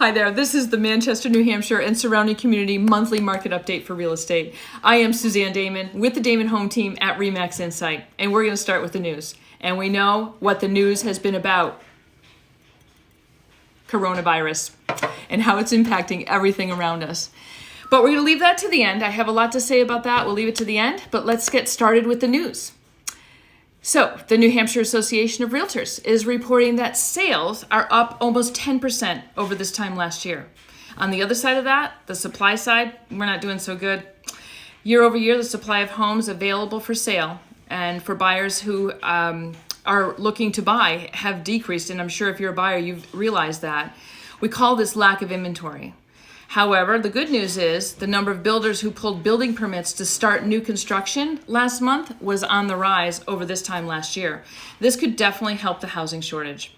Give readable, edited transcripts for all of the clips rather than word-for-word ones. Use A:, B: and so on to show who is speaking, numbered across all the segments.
A: Hi there, this is the Manchester, New Hampshire and surrounding community monthly market update for real estate. I am Suzanne Damon with the Damon Home Team at RE/MAX Insight, and we're going to start with the news. And we know what the news has been about. Coronavirus and how it's impacting everything around us. But we're going to leave that to the end. I have a lot to say about that. We'll leave it to the end, but let's get started with the news. So, the New Hampshire Association of Realtors is reporting that sales are up almost 10% over this time last year. On the other side of that, the supply side, we're not doing so good. Year over year, the supply of homes available for sale and for buyers who are looking to buy have decreased, and I'm sure if you're a buyer, you've realized that. We call this lack of inventory. However, the good news is the number of builders who pulled building permits to start new construction last month was on the rise over this time last year. This could definitely help the housing shortage.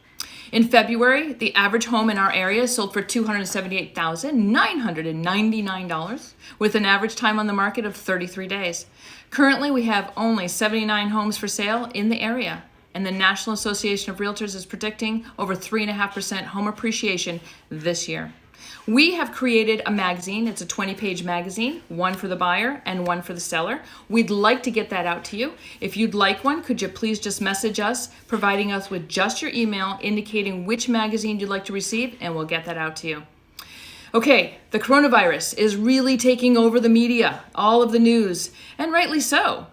A: In February, the average home in our area sold for $278,999 with an average time on the market of 33 days. Currently, we have only 79 homes for sale in the area, and the National Association of Realtors is predicting over 3.5% home appreciation this year. We have created a magazine. It's a 20-page magazine, one for the buyer and one for the seller. We'd like to get that out to you. If you'd like one, could you please just message us, providing us with just your email, indicating which magazine you'd like to receive, and we'll get that out to you. Okay, the coronavirus is really taking over the media, all of the news, and rightly so.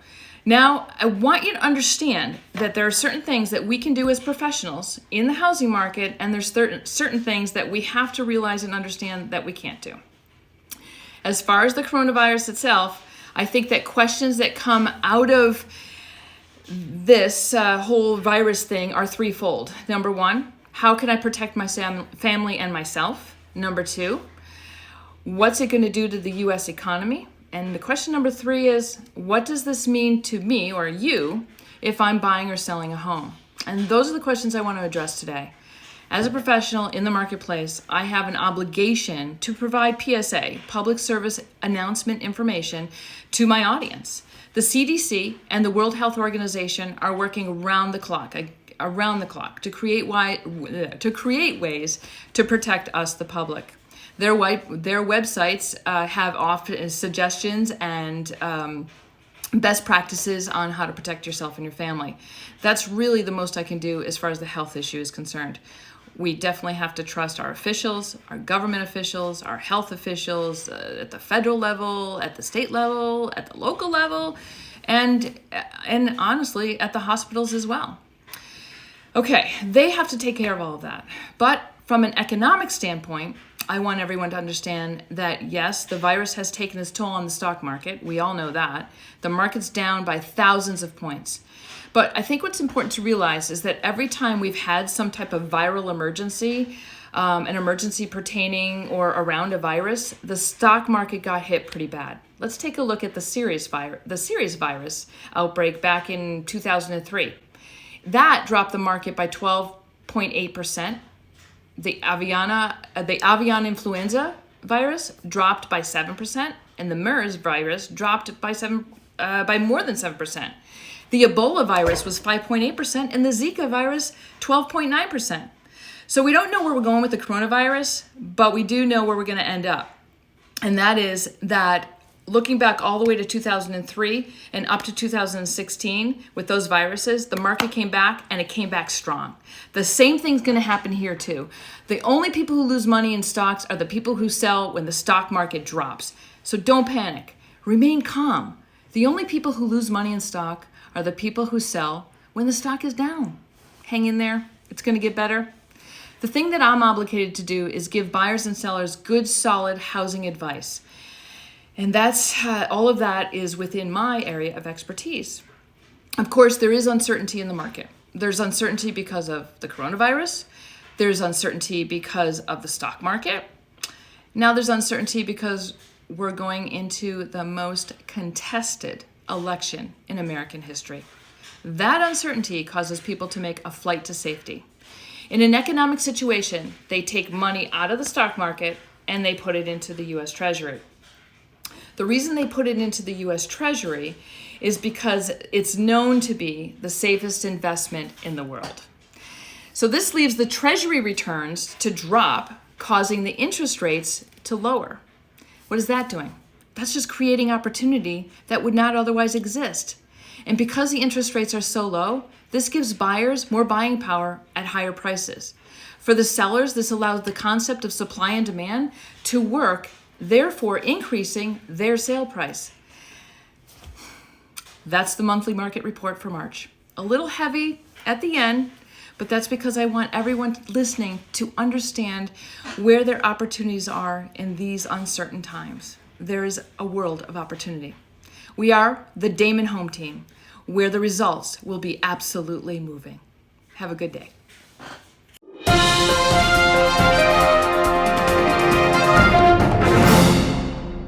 A: Now, I want you to understand that there are certain things that we can do as professionals in the housing market, and there's certain things that we have to realize and understand that we can't do. As far as the coronavirus itself, I think that questions that come out of this whole virus thing are threefold. Number one, how can I protect my family and myself? Number two, what's it going to do to the U.S. economy? And the question number three is, what does this mean to me or you if I'm buying or selling a home? And those are the questions I want to address today. As a professional in the marketplace, I have an obligation to provide PSA, public service announcement information, to my audience. The CDC and the World Health Organization are working around the clock to create ways to protect us, the public. Their websites have often suggestions and best practices on how to protect yourself and your family. That's really the most I can do as far as the health issue is concerned. We definitely have to trust our officials, our government officials, our health officials at the federal level, at the state level, at the local level, and honestly at the hospitals as well. Okay, they have to take care of all of that. But from an economic standpoint, I want everyone to understand that, yes, the virus has taken its toll on the stock market. We all know that. The market's down by thousands of points. But I think what's important to realize is that every time we've had some type of viral emergency, an emergency pertaining or around a virus, the stock market got hit pretty bad. Let's take a look at the serious virus outbreak back in 2003. That dropped the market by 12.8%. The avian influenza virus dropped by 7%, and the MERS virus dropped by more than 7%. The Ebola virus was 5.8%, and the Zika virus 12.9%. So we don't know where we're going with the coronavirus, but we do know where we're going to end up. And that is that looking back all the way to 2003 and up to 2016 with those viruses, the market came back and it came back strong. The same thing's going to happen here too. The only people who lose money in stocks are the people who sell when the stock market drops. So don't panic. Remain calm. The only people who lose money in stock are the people who sell when the stock is down. Hang in there. It's going to get better. The thing that I'm obligated to do is give buyers and sellers good, solid housing advice. And that's all of that is within my area of expertise. Of course, there is uncertainty in the market. There's uncertainty because of the coronavirus. There's uncertainty because of the stock market. Now there's uncertainty because we're going into the most contested election in American history. That uncertainty causes people to make a flight to safety. In an economic situation, they take money out of the stock market and they put it into the U.S. Treasury. The reason they put it into the U.S. Treasury is because it's known to be the safest investment in the world. So this leaves the Treasury returns to drop causing the interest rates to lower. What is that doing? That's just creating opportunity that would not otherwise exist. And because the interest rates are so low, this gives buyers more buying power at higher prices. For the sellers, this allows the concept of supply and demand to work, therefore increasing their sale price. That's the monthly market report for March. A little heavy at the end, but that's because I want everyone listening to understand where their opportunities are in these uncertain times. There is a world of opportunity. We are the Damon Home Team, where the results will be absolutely moving. Have a good day.